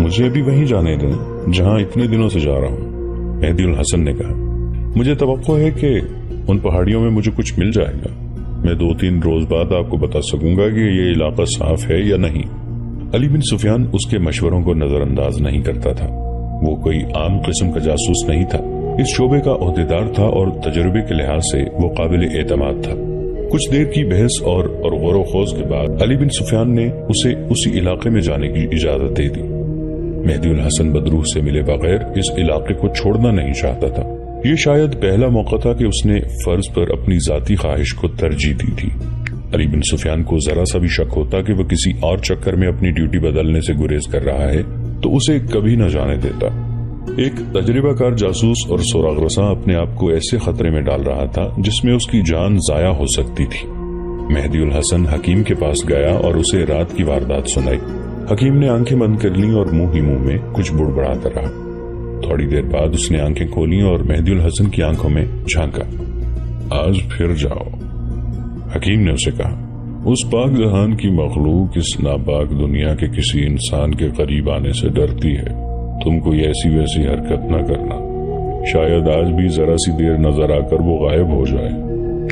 مجھے بھی وہیں جانے دیں جہاں اتنے دنوں سے جا رہا ہوں، مہدی الحسن نے کہا۔ مجھے توقع ہے کہ ان پہاڑیوں میں مجھے کچھ مل جائے گا، میں 2-3 روز بعد آپ کو بتا سکوں گا کہ یہ علاقہ صاف ہے یا نہیں۔ علی بن سفیان اس کے مشوروں کو نظر انداز نہیں کرتا تھا، وہ کوئی عام قسم کا جاسوس نہیں تھا، اس شعبے کا عہدیدار تھا اور تجربے کے لحاظ سے وہ قابل اعتماد تھا۔ کچھ دیر کی بحث اور غور و خوض کے بعد علی بن سفیان نے اسے اسی علاقے میں جانے کی اجازت دے دی۔ مہدی الحسن بدروح سے ملے بغیر اس علاقے کو چھوڑنا نہیں چاہتا تھا، یہ شاید پہلا موقع تھا کہ اس نے فرض پر اپنی ذاتی خواہش کو ترجیح دی تھی۔ علی بن سفیان کو ذرا سا بھی شک ہوتا کہ وہ کسی اور چکر میں اپنی ڈیوٹی بدلنے سے گریز کر رہا ہے تو اسے کبھی نہ جانے دیتا۔ ایک تجربہ کار جاسوس اور سراغ رساں اپنے آپ کو ایسے خطرے میں ڈال رہا تھا جس میں اس کی جان ضائع ہو سکتی تھی۔ مہدی الحسن حکیم کے پاس گیا اور اسے رات کی واردات سنائی۔ حکیم نے آنکھیں بند کر لیں اور منہ ہی منہ میں کچھ بڑبڑاتا رہا۔ تھوڑی دیر بعد اس نے آنکھیں کھولیں اور مہدی الحسن کی آنکھوں میں جھانکا۔ آج پھر جاؤ، حکیم نے اسے کہا۔ اس پاک جہان کی مخلوق اس ناپاک دنیا کے کسی انسان کے قریب آنے سے ڈرتی ہے، تم کوئی ایسی ویسی حرکت نہ کرنا، شاید آج بھی ذرا سی دیر نظر آ کر وہ غائب ہو جائے۔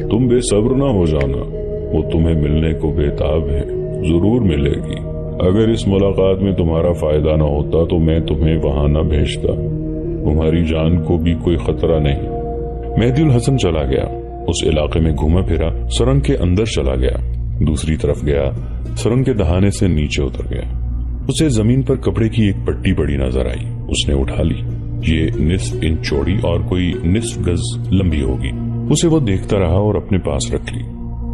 تم بے صبر نہ ہو جانا، وہ تمہیں ملنے کو بےتاب ہے، ضرور ملے گی۔ اگر اس ملاقات میں تمہارا فائدہ نہ ہوتا تو میں تمہیں وہاں نہ بھیجتا، تمہاری جان کو بھی کوئی خطرہ نہیں۔ مہدی الحسن چلا گیا، اس علاقے میں گھوما پھرا، سرنگ کے اندر چلا گیا، دوسری طرف گیا، سرنگ کے دہانے سے نیچے اتر گیا۔ اسے زمین پر کپڑے کی ایک پٹی پڑی نظر آئی، اس نے اٹھا لی، یہ نصف انچ چوڑی اور کوئی نصف گز لمبی ہوگی۔ اسے وہ دیکھتا رہا اور اپنے پاس رکھ لی۔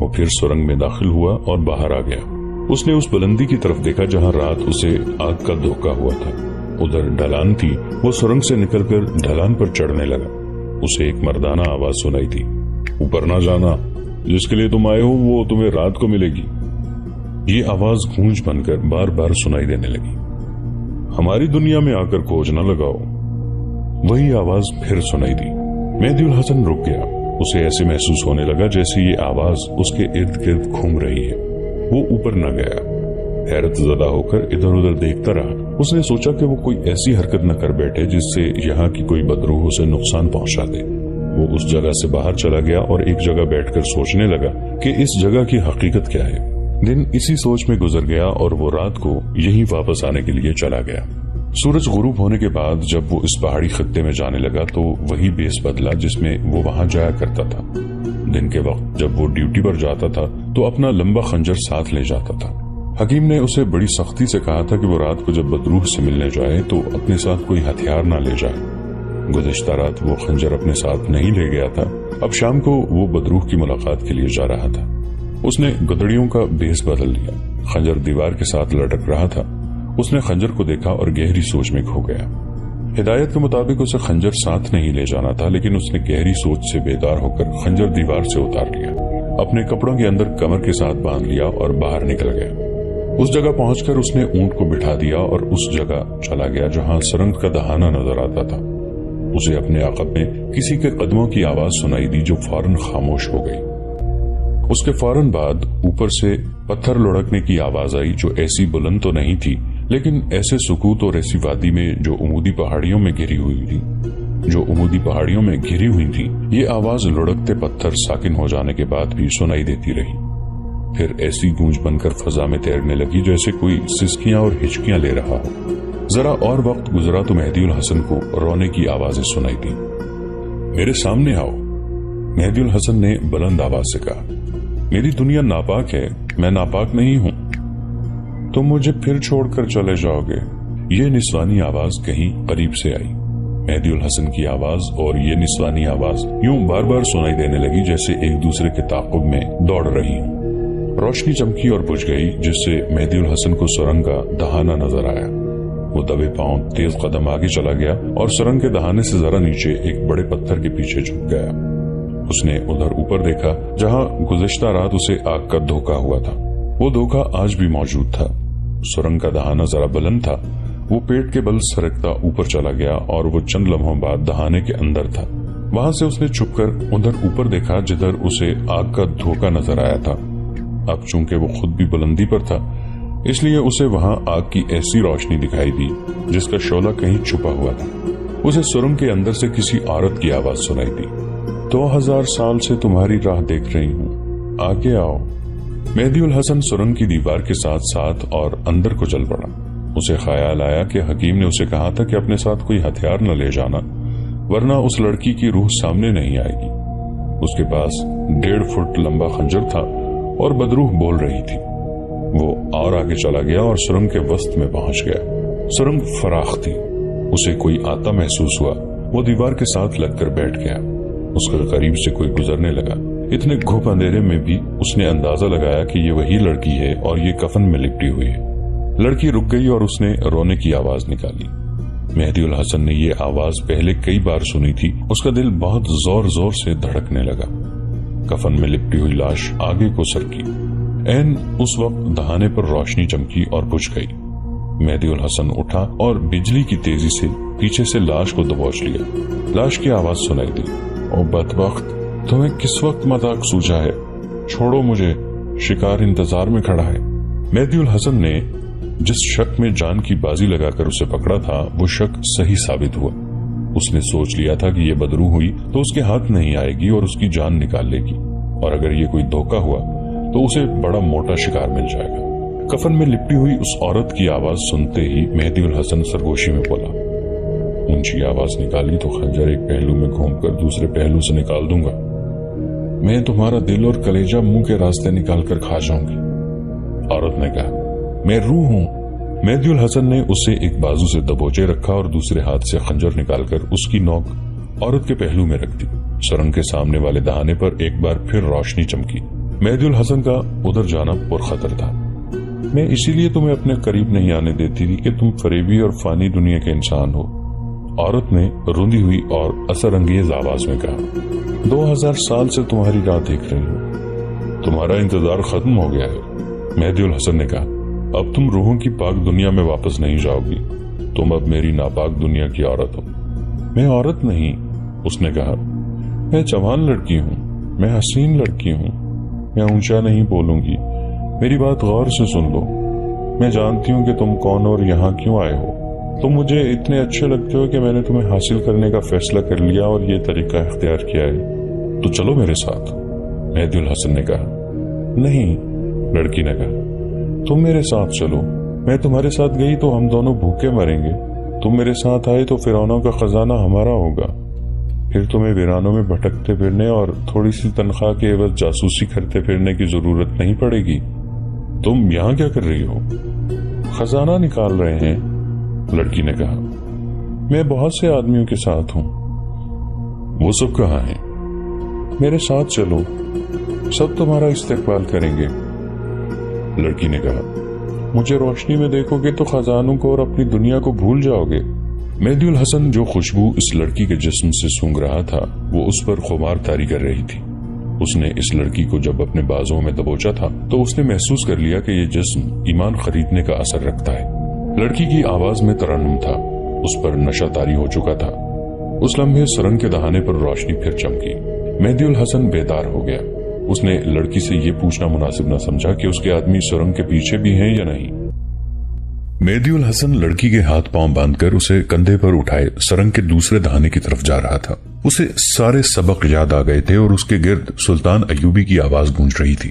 وہ پھر سرنگ میں داخل ہوا اور باہر آ گیا۔ اس نے اس بلندی کی طرف دیکھا جہاں رات اسے آگ کا دھوکا ہوا تھا، ادھر ڈھلان تھی۔ وہ سرنگ سے نکل کر ڈھلان پر چڑھنے لگا۔ اسے ایک مردانہ آواز سنائی تھی، اوپر نہ جانا، جس کے لیے تم آئے ہو وہ تمہیں رات کو ملے گی۔ یہ آواز گونج بن کر بار بار سنائی دینے لگی، ہماری دنیا میں آ کر کھوج نہ لگاؤ۔ وہی آواز پھر سنائی دی۔ مہدی الحسن رک گیا، اسے ایسے محسوس ہونے لگا جیسے یہ آواز اس کے ارد گرد گھوم رہی ہے۔ وہ اوپر نہ گیا، حیرت زدہ ہو کر ادھر ادھر دیکھتا رہا۔ اس نے سوچا کہ وہ کوئی ایسی حرکت نہ کر بیٹھے جس سے یہاں کی کوئی بدروح اسے نقصان پہنچا دے۔ وہ اس جگہ سے باہر چلا گیا اور ایک جگہ بیٹھ کر سوچنے لگا کہ اس جگہ کی حقیقت کیا ہے۔ دن اسی سوچ میں گزر گیا اور وہ رات کو یہیں واپس آنے کے لیے چلا گیا۔ سورج غروب ہونے کے بعد جب وہ اس پہاڑی خطے میں جانے لگا تو وہی بیس بدلا جس میں وہ وہاں جایا کرتا تھا۔ دن کے وقت جب وہ ڈیوٹی پر جاتا تھا تو اپنا لمبا خنجر ساتھ لے جاتا تھا۔ حکیم نے اسے بڑی سختی سے کہا تھا کہ وہ رات کو جب بدروح سے ملنے جائے تو اپنے ساتھ کوئی ہتھیار نہ لے جائے۔ گزشتہ رات وہ خنجر اپنے ساتھ نہیں لے گیا تھا، اب شام کو وہ بدروح کی ملاقات کے لیے جا رہا تھا۔ اس نے گدڑیوں کا بیس بدل لیا، خنجر دیوار کے ساتھ لٹک رہا تھا۔ اس نے خنجر کو دیکھا اور گہری سوچ میں کھو گیا۔ ہدایت کے مطابق اسے خنجر ساتھ نہیں لے جانا تھا، لیکن اس نے گہری سوچ سے بیدار ہو کر خنجر دیوار سے اتار لیا، اپنے کپڑوں کے اندر کمر کے ساتھ باندھ لیا اور باہر نکل گیا۔ اس جگہ پہنچ کر اس نے اونٹ کو بٹھا دیا اور اس جگہ چلا گیا جہاں سرنگ کا دہانہ نظر آتا تھا۔ اسے اپنے عقب میں کسی کے قدموں کی آواز سنائی دی جو فوراً خاموش ہو گئی۔ اس کے فوراً بعد اوپر سے پتھر لڑکنے کی آواز آئی جو ایسی بلند تو نہیں تھی لیکن ایسے سکوت اور ایسی وادی میں جو عمودی پہاڑیوں میں گھری ہوئی تھی یہ آواز لڑکتے پتھر ساکن ہو جانے کے بعد بھی سنائی دیتی رہی، پھر ایسی گونج بن کر فضا میں تیرنے لگی جیسے کوئی سسکیاں اور ہچکیاں لے رہا ہو۔ ذرا اور وقت گزرا تو مہدی الحسن کو رونے کی آوازیں سنائی دی۔ میرے سامنے آؤ، مہدی الحسن نے بلند آواز سے کہا۔ میری دنیا ناپاک ہے، میں ناپاک نہیں ہوں، تم مجھے پھر چھوڑ کر چلے جاؤ گے۔ یہ نسوانی آواز کہیں قریب سے آئی۔ مہدی الحسن کی آواز اور یہ نسوانی آواز یوں بار بار سنائی دینے لگی جیسے ایک دوسرے کے تعاقب میں دوڑ رہی ہوں۔ روشنی چمکی اور بجھ گئی جس سے مہدی الحسن کو سرنگ کا دہانہ نظر آیا۔ وہ دبے پاؤں تیز قدم آگے چلا گیا اور سرنگ کے دہانے سے ذرا نیچے ایک بڑے پتھر کے پیچھے چھپ گیا۔ اس نے ادھر اوپر دیکھا جہاں گزشتہ رات اسے آگ کا دھوکا ہوا تھا۔ وہ دھوکا آج بھی موجود تھا۔ سرنگ کا دہانہ ذرا بلند تھا۔ وہ پیٹ کے بل سرکتا اوپر چلا گیا اور وہ چند لمحوں بعد دہانے کے اندر تھا۔ وہاں سے اس نے چھپ کر ادھر اوپر دیکھا جدھر اسے آگ کا دھوکا نظر آیا تھا۔ اب چونکہ وہ خود بھی بلندی پر تھا اس لیے اسے وہاں آگ کی ایسی روشنی دکھائی دی جس کا شعلہ کہیں چھپا ہوا تھا۔ اسے سرنگ کے اندر سے کسی عورت کی آواز سنائی دی۔ 2000 سال سے تمہاری راہ دیکھ رہی ہوں، آگے آؤ۔ مہدی الحسن سرنگ کی دیوار کے ساتھ ساتھ اور اندر کو چل پڑا۔ اسے خیال آیا کہ حکیم نے اسے کہا تھا کہ اپنے ساتھ کوئی ہتھیار نہ لے جانا، ورنہ اس لڑکی کی روح سامنے نہیں آئے گی۔ اس کے پاس 1.5 فٹ لمبا خنجر تھا اور بدروح بول رہی تھی۔ وہ اور آگے چلا گیا اور سرنگ کے وسط میں پہنچ گیا۔ سرنگ فراخ تھی، اسے کوئی آتا محسوس ہوا۔ وہ دیوار کے ساتھ لگ کر بیٹھ گیا۔ اس کے قریب سے کوئی گزرنے لگا۔ اتنے گھوپ اندھیرے میں بھی اس نے اندازہ لگایا کہ یہ وہی لڑکی ہے اور یہ کفن میں لپٹی ہوئی ہے۔ لڑکی رک گئی اور اس نے رونے کی آواز نکالی۔ مہدی الحسن نے یہ آواز پہلے کئی بار سنی تھی۔ اس کا دل بہت زور زور سے دھڑکنے لگا۔ کفن میں لپٹی ہوئی لاش آگے کو سرکی۔ عین اس وقت دہانے پر روشنی چمکی اور بجھ گئی۔ مہدی الحسن اٹھا اور بجلی کی تیزی سے پیچھے سے لاش کو دبوچ لیا۔ لاش کی آواز سنائی دی، او بدبخت، تمہیں کس وقت مذاق سوچا ہے؟ چھوڑو مجھے، شکار انتظار میں کھڑا ہے۔ مہدی الحسن نے جس شک میں جان کی بازی لگا کر اسے پکڑا تھا وہ شک صحیح ثابت ہوا۔ اس نے سوچ لیا تھا کہ یہ بدروح ہوئی تو اس کے ہاتھ نہیں آئے گی اور اس کی جان نکال لے گی، اور اگر یہ کوئی دھوکہ ہوا تو اسے بڑا موٹا شکار مل جائے گا۔ کفن میں لپٹی ہوئی اس عورت کی آواز سنتے ہی مہدی الحسن سرگوشی میں بولا۔ اونچی آواز نکالی تو خنجر ایک پہلو میں گھوم کر دوسرے پہلو سے نکال دوں گا۔ میں تمہارا دل اور کلیجہ منہ کے راستے نکال کر کھا جاؤں گی۔ عورت نے کہا، میں روح ہوں۔ مہدی الحسن نے اسے ایک بازو سے دبوچے رکھا اور دوسرے ہاتھ سے خنجر نکال کر اس کی نوک عورت کے پہلو میں رکھ دی۔ سرنگ کے سامنے والے دہانے پر ایک بار پھر روشنی چمکی۔ مہدی الحسن کا ادھر جانا پرخطر تھا۔ میں اسی لیے تمہیں اپنے قریب نہیں آنے دیتی تھی کہ تم فریبی اور فانی دنیا کے انسان ہو، عورت نے روندی ہوئی اور اثر انگیز آواز میں کہا۔ 2000 سال سے تمہاری راہ دیکھ رہی ہوں، تمہارا انتظار ختم ہو گیا ہے۔ مہدی الحسن نے کہا، اب تم روحوں کی پاک دنیا میں واپس نہیں جاؤ گی، تم اب میری ناپاک دنیا کی عورت ہو۔ میں عورت نہیں، اس نے کہا، میں جوان لڑکی ہوں، میں حسین لڑکی ہوں، میں اونچا نہیں بولوں گی، میری بات غور سے سن لو۔ میں جانتی ہوں کہ تم کون اور یہاں کیوں آئے ہو۔ تم مجھے اتنے اچھے لگتے ہو کہ میں نے تمہیں حاصل کرنے کا فیصلہ کر لیا اور یہ طریقہ اختیار کیا ہے، تو چلو میرے ساتھ۔ مہدی الحسن نے کہا۔ نہیں، لڑکی نے کہا، تم میرے ساتھ چلو، میں تمہارے ساتھ گئی تو ہم دونوں بھوکے مریں گے، تم میرے ساتھ آئے تو فرعونوں کا خزانہ ہمارا ہوگا، پھر تمہیں ویرانوں میں بھٹکتے پھرنے اور تھوڑی سی تنخواہ کے عوض جاسوسی کرتے پھرنے کی ضرورت نہیں پڑے گی۔ تم یہاں کیا کر رہی ہو؟ خزانہ نکال رہے ہیں، لڑکی نے کہا۔ میں بہت سے آدمیوں کے ساتھ ہوں۔ وہ سب کہاں ہیں؟ میرے ساتھ چلو، سب تمہارا استقبال کریں گے، لڑکی نے کہا۔ مجھے روشنی میں دیکھو گے تو خزانوں کو اور اپنی دنیا کو بھول جاؤ گے۔ مہدی الحسن جو خوشبو اس لڑکی کے جسم سے سونگ رہا تھا وہ اس پر خمار طاری کر رہی تھی۔ اس نے اس لڑکی کو جب اپنے بازوں میں دبوچا تھا تو اس نے محسوس کر لیا کہ یہ جسم ایمان خریدنے کا اثر رکھتا ہے۔ لڑکی کی آواز میں ترنم تھا، اس پر نشہ طاری ہو چکا تھا۔ اس لمحے سرنگ کے دہانے پر روشنی پھر چمکی۔ مہدی الحسن بیدار ہو گیا۔ اس نے لڑکی سے یہ پوچھنا مناسب نہ سمجھا کہ اس کے آدمی سرنگ کے پیچھے بھی ہیں یا نہیں۔ مہدی الحسن لڑکی کے ہاتھ پاؤں باندھ کر اسے کندھے پر اٹھائے سرنگ کے دوسرے دہانے کی طرف جا رہا تھا۔ اسے سارے سبق یاد آ گئے تھے اور اس کے گرد سلطان ایوبی کی آواز گونج رہی تھی۔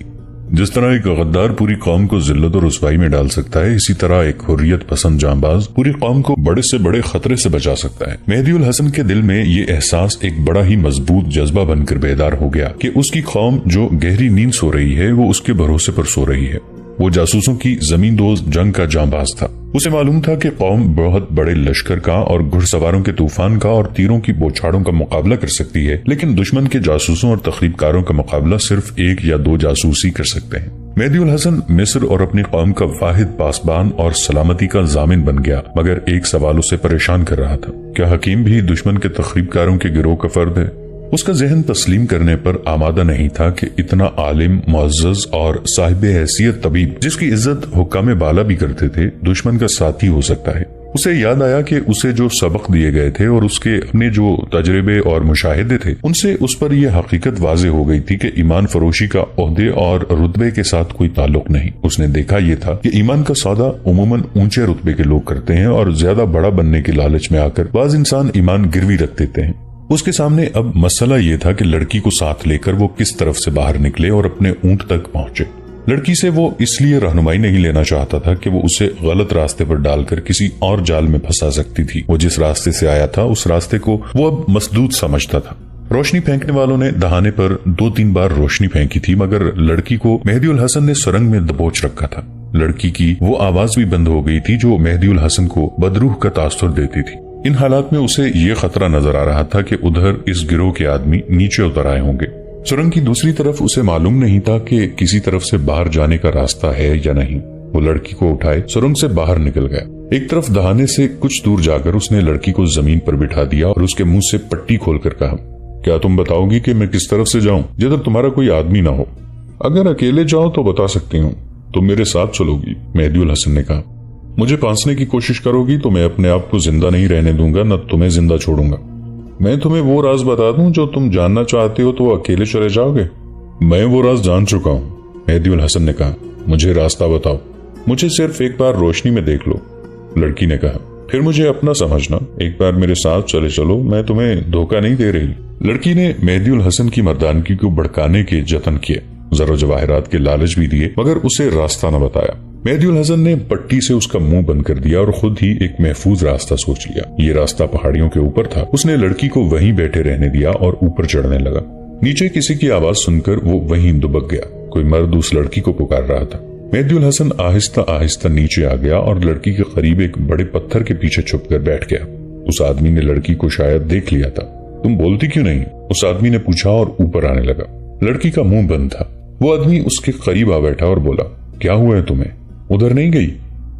جس طرح ایک غدار پوری قوم کو ذلت اور رسوائی میں ڈال سکتا ہے، اسی طرح ایک حریت پسند جانباز پوری قوم کو بڑے سے بڑے خطرے سے بچا سکتا ہے۔ مہدی الحسن کے دل میں یہ احساس ایک بڑا ہی مضبوط جذبہ بن کر بیدار ہو گیا کہ اس کی قوم جو گہری نیند سو رہی ہے وہ اس کے بھروسے پر سو رہی ہے۔ وہ جاسوسوں کی زمین دوز جنگ کا جانباز تھا۔ اسے معلوم تھا کہ قوم بہت بڑے لشکر کا اور گھڑ سواروں کے طوفان کا اور تیروں کی بوچھاڑوں کا مقابلہ کر سکتی ہے، لیکن دشمن کے جاسوسوں اور تخریب کاروں کا مقابلہ صرف ایک یا دو جاسوس ہی کر سکتے ہیں۔ مہدی الحسن مصر اور اپنی قوم کا واحد پاسبان اور سلامتی کا ضامن بن گیا، مگر ایک سوال اسے پریشان کر رہا تھا، کیا حکیم بھی دشمن کے تخریب کاروں کے گروہ کا فرد ہے؟ اس کا ذہن تسلیم کرنے پر آمادہ نہیں تھا کہ اتنا عالم، معزز اور صاحب حیثیت طبیب، جس کی عزت حکام بالا بھی کرتے تھے، دشمن کا ساتھی ہو سکتا ہے۔ اسے یاد آیا کہ اسے جو سبق دیے گئے تھے اور اس کے اپنے جو تجربے اور مشاہدے تھے، ان سے اس پر یہ حقیقت واضح ہو گئی تھی کہ ایمان فروشی کا عہدے اور رتبے کے ساتھ کوئی تعلق نہیں۔ اس نے دیکھا یہ تھا کہ ایمان کا سودا عموماً اونچے رتبے کے لوگ کرتے ہیں، اور زیادہ بڑا بننے کے لالچ میں آ کر بعض انسان ایمان گروی رکھ دیتے ہیں۔ اس کے سامنے اب مسئلہ یہ تھا کہ لڑکی کو ساتھ لے کر وہ کس طرف سے باہر نکلے اور اپنے اونٹ تک پہنچے۔ لڑکی سے وہ اس لیے رہنمائی نہیں لینا چاہتا تھا کہ وہ اسے غلط راستے پر ڈال کر کسی اور جال میں پھنسا سکتی تھی۔ وہ جس راستے سے آیا تھا اس راستے کو وہ اب مسدود سمجھتا تھا۔ روشنی پھینکنے والوں نے دہانے پر 2-3 بار روشنی پھینکی تھی، مگر لڑکی کو مہدی الحسن نے سرنگ میں دبوچ رکھا تھا۔ لڑکی کی وہ آواز بھی بند ہو گئی تھی جو مہدی الحسن کو بدروح کا تاثر دیتی تھی۔ ان حالات میں اسے یہ خطرہ نظر آ رہا تھا کہ ادھر اس گروہ کے آدمی نیچے اتر آئے ہوں گے۔ سرنگ کی دوسری طرف اسے معلوم نہیں تھا کہ کسی طرف سے باہر جانے کا راستہ ہے یا نہیں۔ وہ لڑکی کو اٹھائے سرنگ سے باہر نکل گیا۔ ایک طرف دہانے سے کچھ دور جا کر اس نے لڑکی کو زمین پر بٹھا دیا اور اس کے منہ سے پٹی کھول کر کہا، کیا تم بتاؤ گی کہ میں کس طرف سے جاؤں جدھر تمہارا کوئی آدمی نہ ہو؟ اگر اکیلے جاؤ تو بتا سکتی ہوں، تم میرے ساتھ چلو گی؟ مہدی الحسن نے کہا۔ مجھے پھانسنے کی کوشش کرو گی تو میں اپنے آپ کو زندہ نہیں رہنے دوں گا، نہ تمہیں زندہ چھوڑوں گا۔ میں تمہیں وہ راز بتا دوں جو تم جاننا چاہتے ہو تو اکیلے چلے جاؤ گے؟ میں وہ راز جان چکا ہوں، مہدی الحسن نے کہا۔ مجھے راستہ بتاؤ، مجھے صرف ایک بار روشنی میں دیکھ لو، لڑکی نے کہا۔ پھر مجھے اپنا سمجھنا، ایک بار میرے ساتھ چلے چلو، میں تمہیں دھوکہ نہیں دے رہی۔ لڑکی نے مہدی الحسن کی مردانگی کو بھڑکانے کے جتن کیے، زر و جواہرات کے لالچ بھی دیے، مگر اسے راستہ نہ بتایا۔ مہدی الحسن نے پٹی سے اس کا منہ بند کر دیا اور خود ہی ایک محفوظ راستہ سوچ لیا۔ یہ راستہ پہاڑیوں کے اوپر تھا۔ اس نے لڑکی کو وہیں بیٹھے رہنے دیا اور اوپر چڑھنے لگا۔ نیچے کسی کی آواز سن کر وہ وہیں دبک گیا۔ کوئی مرد اس لڑکی کو پکار رہا تھا۔ مہدی الحسن آہستہ آہستہ نیچے آ گیا اور لڑکی کے قریب ایک بڑے پتھر کے پیچھے چھپ کر بیٹھ گیا۔ اس آدمی نے لڑکی کو شاید دیکھ لیا تھا۔ تم بولتی کیوں نہیں؟ اس آدمی نے پوچھا اور اوپر آنے لگا۔ لڑکی کا منہ بند تھا۔ وہ آدمی اس کے قریب آ بیٹھا اور بولا، کیا ہوا ہے تمہیں؟ ادھر نہیں گئی؟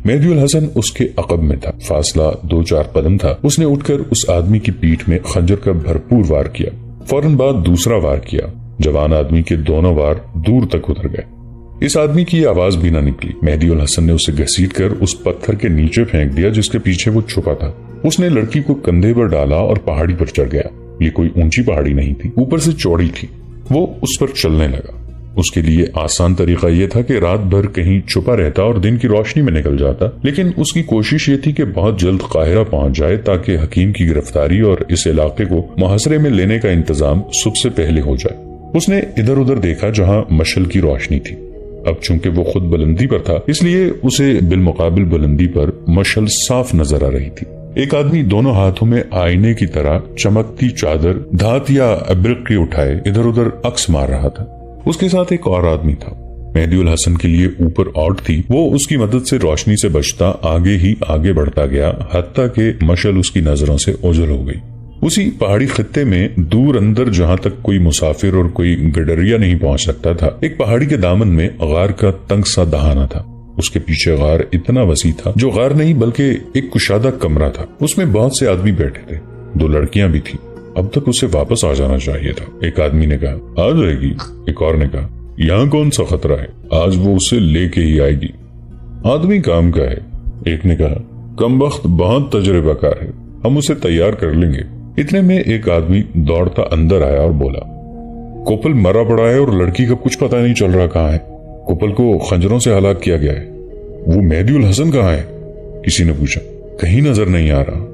مہدی الحسن اس کے عقب میں تھا۔ فاصلہ 2-4 قدم تھا۔ اس نے اٹھ کر اس آدمی کی پیٹھ میں خنجر کا بھرپور وار کیا۔ فوراً بعد دوسرا وار کیا۔ جوان آدمی کے دونوں وار دور تک اتر گئے۔ اس آدمی کی آواز بھی نہ نکلی۔ مہدی الحسن نے اسے گھسیٹ کر اس پتھر کے نیچے پھینک دیا جس کے پیچھے وہ چھپا تھا۔ اس نے لڑکی کو کندھے پر ڈالا اور پہاڑی پر چڑھ گیا۔ یہ کوئی اونچی پہاڑی نہیں تھی، اوپر سے چوڑی تھی۔ وہ اس پر چلنے لگا۔ اس کے لیے آسان طریقہ یہ تھا کہ رات بھر کہیں چھپا رہتا اور دن کی روشنی میں نکل جاتا، لیکن اس کی کوشش یہ تھی کہ بہت جلد قاہرہ پہنچ جائے تاکہ حکیم کی گرفتاری اور اس علاقے کو محاصرے میں لینے کا انتظام صبح سے پہلے ہو جائے۔ اس نے ادھر ادھر دیکھا جہاں مشعل کی روشنی تھی۔ اب چونکہ وہ خود بلندی پر تھا اس لیے اسے بالمقابل بلندی پر مشعل صاف نظر آ رہی تھی۔ ایک آدمی دونوں ہاتھوں میں آئینے کی طرح چمکتی چادر، دھات یا ابرق کی اٹھائے ادھر ادھر عکس مار رہا تھا۔ اس کے ساتھ ایک اور آدمی تھا۔ مہدی الحسن کے لیے اوپر آؤٹ تھی۔ وہ اس کی مدد سے روشنی سے بچتا آگے ہی آگے بڑھتا گیا، حتیٰ کہ مشعل اس کی نظروں سے اوجھل ہو گئی۔ اسی پہاڑی خطے میں دور اندر جہاں تک کوئی مسافر اور کوئی گڈریا نہیں پہنچ سکتا تھا، ایک پہاڑی کے دامن میں غار کا تنگ سا دہانہ تھا۔ اس کے پیچھے غار اتنا وسیع تھا جو غار نہیں بلکہ ایک کشادہ کمرہ تھا۔ اس میں بہت سے آدمی بیٹھے تھے، 2 لڑکیاں بھی تھیں۔ اب تک اسے واپس آ جانا چاہیے تھا۔ ایک آدمی نے کہا، آ جائے گی۔ ایک اور نے کہا، یہاں کون سا خطرہ ہے، آج وہ اسے لے کے ہی آئے گی۔ آدمی کام کا ہے۔ ایک نے کہا، کمبخت بہت تجربہ کار ہے، ہم اسے تیار کر لیں گے۔ اتنے میں ایک آدمی دوڑتا اندر آیا اور بولا، کوپل مرا پڑا ہے اور لڑکی کا کچھ پتہ نہیں چل رہا کہاں ہے۔ کوپل کو خنجروں سے ہلاک کیا گیا ہے۔ وہ مہدی الحسن کہاں ہے؟ کسی نے پوچھا۔ کہیں نظر نہیں آ رہا،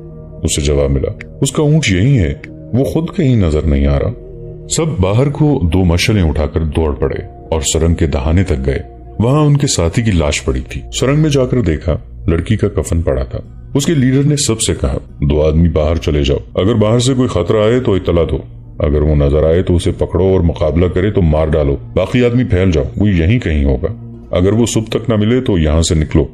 اسے جواب ملا۔ اس کا اونٹ یہی ہے، وہ خود کہیں نظر نہیں آ رہا۔ سب باہر کو 2 مشعلیں اٹھا کر دوڑ پڑے اور سرنگ کے دہانے تک گئے۔ وہاں ان کے ساتھی کی لاش پڑی تھی۔ سرنگ میں جا کر دیکھا، لڑکی کا کفن پڑا تھا۔ اس کے لیڈر نے سب سے کہا، 2 آدمی باہر چلے جاؤ، اگر باہر سے کوئی خطرہ آئے تو اطلاع دو، اگر وہ نظر آئے تو اسے پکڑو اور مقابلہ کرے تو مار ڈالو، باقی آدمی پھیل جاؤ، وہ یہیں کہیں ہوگا، اگر وہ صبح تک نہ ملے تو یہاں سے نکلو۔